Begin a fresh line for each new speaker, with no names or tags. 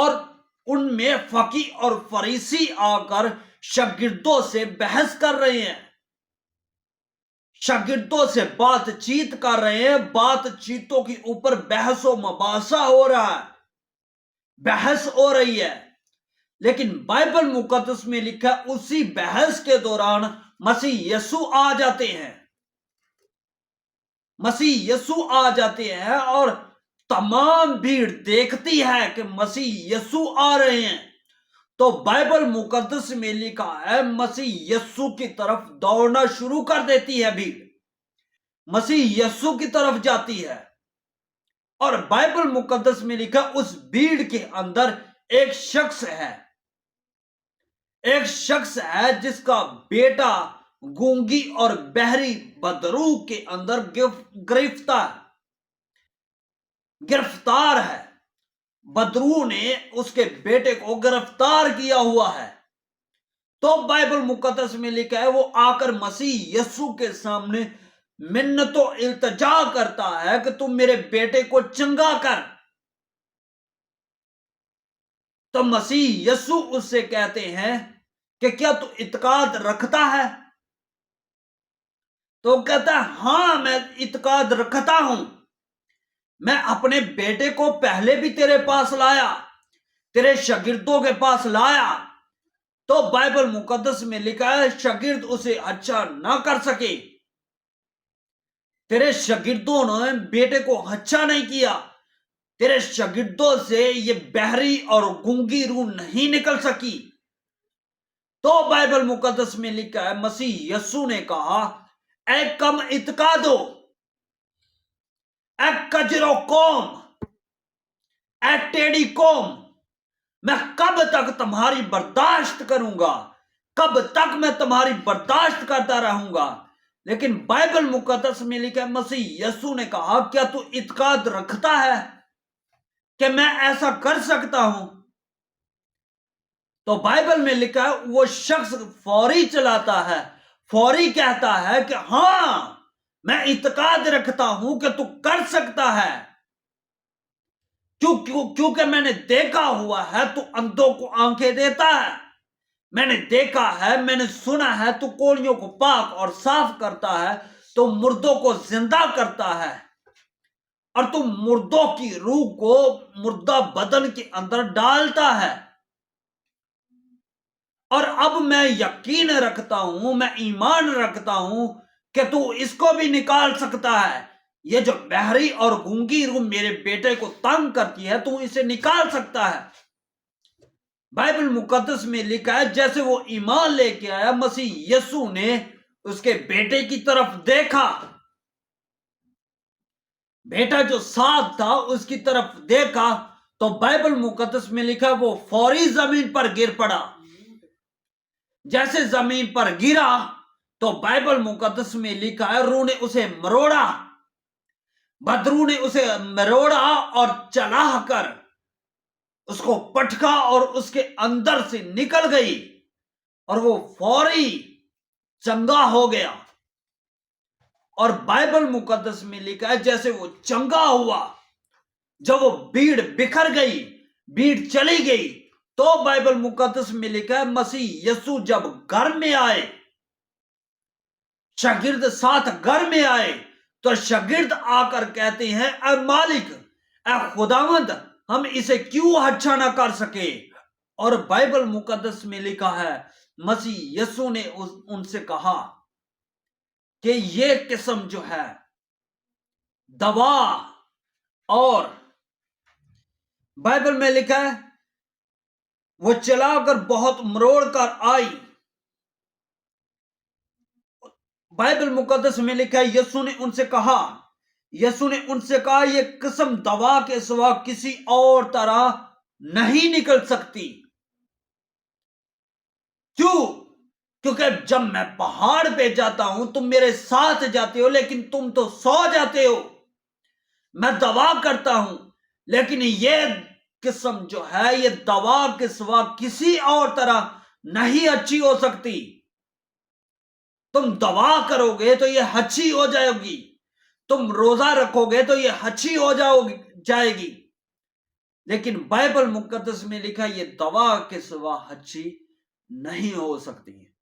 اور ان میں فقی اور فریسی آ کر شاگردوں سے بحث کر رہے ہیں، شاگردوں سے بات چیت کر رہے ہیں، بات چیتوں کے اوپر بحث و مباحثہ ہو رہا ہے، بحث ہو رہی ہے۔ لیکن بائبل مقدس میں لکھا اسی بحث کے دوران مسیح یسوع آ جاتے ہیں، مسیح یسوع آ جاتے ہیں، اور تمام بھیڑ دیکھتی ہے کہ مسیح یسوع آ رہے ہیں، تو بائبل مقدس میں لکھا ہے مسیح یسوع کی طرف دوڑنا شروع کر دیتی ہے بھیڑ، مسیح یسوع کی طرف جاتی ہے۔ اور بائبل مقدس میں لکھا اس بھیڑ کے اندر ایک شخص ہے، ایک شخص ہے جس کا بیٹا گونگی اور بہری بدرو کے اندر گرفتار ہے، بدرو نے اس کے بیٹے کو گرفتار کیا ہوا ہے۔ تو بائبل مقدس میں لکھا ہے وہ آ کر مسیح یسوع کے سامنے منت و التجا کرتا ہے کہ تم میرے بیٹے کو چنگا کر۔ تو مسیح یسوع اس سے کہتے ہیں کہ کیا تو اعتقاد رکھتا ہے؟ تو کہتا ہے ہاں میں اعتقاد رکھتا ہوں، میں اپنے بیٹے کو پہلے بھی تیرے پاس لایا، تیرے شاگردوں کے پاس لایا، تو بائبل مقدس میں لکھا ہے شاگرد اسے اچھا نہ کر سکے، تیرے شاگردوں نے بیٹے کو اچھا نہیں کیا، تیرے شاگردوں سے یہ بہری اور گونگی روح نہیں نکل سکی۔ تو بائبل مقدس میں لکھا ہے مسیح یسوع نے کہا اے کم اعتقادو، اے کجرو قوم، اے ٹیڑی قوم، میں کب تک تمہاری برداشت کروں گا، کب تک میں تمہاری برداشت کرتا رہوں گا؟ لیکن بائبل مقدس میں لکھا ہے مسیح یسوع نے کہا کیا تو اعتقاد رکھتا ہے کہ میں ایسا کر سکتا ہوں؟ تو بائبل میں لکھا ہے وہ شخص فوری چلاتا ہے، فوری کہتا ہے کہ ہاں میں اعتقاد رکھتا ہوں کہ تو کر سکتا ہے، کیونکہ میں نے دیکھا ہوا ہے تو اندھوں کو آنکھیں دیتا ہے، میں نے دیکھا ہے، میں نے سنا ہے تو کوڑیوں کو پاک اور صاف کرتا ہے، تو مردوں کو زندہ کرتا ہے، اور تو مردوں کی روح کو مردہ بدن کے اندر ڈالتا ہے۔ اور اب میں یقین رکھتا ہوں، میں ایمان رکھتا ہوں کہ تو اس کو بھی نکال سکتا ہے، یہ جو بہری اور گونگی روح میرے بیٹے کو تنگ کرتی ہے تو اسے نکال سکتا ہے۔ بائبل مقدس میں لکھا ہے جیسے وہ ایمان لے کے آیا، مسیح یسوع نے اس کے بیٹے کی طرف دیکھا، بیٹا جو ساتھ تھا اس کی طرف دیکھا، تو بائبل مقدس میں لکھا وہ فوری زمین پر گر پڑا۔ جیسے زمین پر گرا تو بائبل مقدس میں لکھا ہے روح نے اسے مروڑا، بدرو نے اسے مروڑا اور چلا کر اس کو پٹکا اور اس کے اندر سے نکل گئی، اور وہ فوری چنگا ہو گیا۔ اور بائبل مقدس میں لکھا ہے جیسے وہ چنگا ہوا، جب وہ بھیڑ بکھر گئی، بھیڑ چلی گئی، تو بائبل مقدس میں لکھا ہے مسیح یسوع جب گھر میں آئے، شاگرد ساتھ گھر میں آئے، تو شاگرد آ کر کہتے ہیں اے مالک، اے خداوند، ہم اسے کیوں اچھا نہ کر سکے؟ اور بائبل مقدس میں لکھا ہے مسیح یسوع نے ان سے کہا کہ یہ قسم جو ہے دوا، اور بائبل میں لکھا ہے وہ چلا کر بہت مروڑ کر آئی۔ بائبل مقدس میں لکھا ہے یسوع نے ان سے کہا یہ قسم دوا کے سوا کسی اور طرح نہیں نکل سکتی۔ کیونکہ جب میں پہاڑ پہ جاتا ہوں تم میرے ساتھ جاتے ہو، لیکن تم تو سو جاتے ہو، میں دوا کرتا ہوں، لیکن یہ قسم جو ہے یہ دوا کے سوا کسی اور طرح نہیں اچھی ہو سکتی۔ تم دوا کرو گے تو یہ اچھی ہو جائے گی، تم روزہ رکھو گے تو یہ اچھی ہو جائے گی، لیکن بائبل مقدس میں لکھا یہ دوا کے سوا ہچی نہیں ہو سکتی ہے۔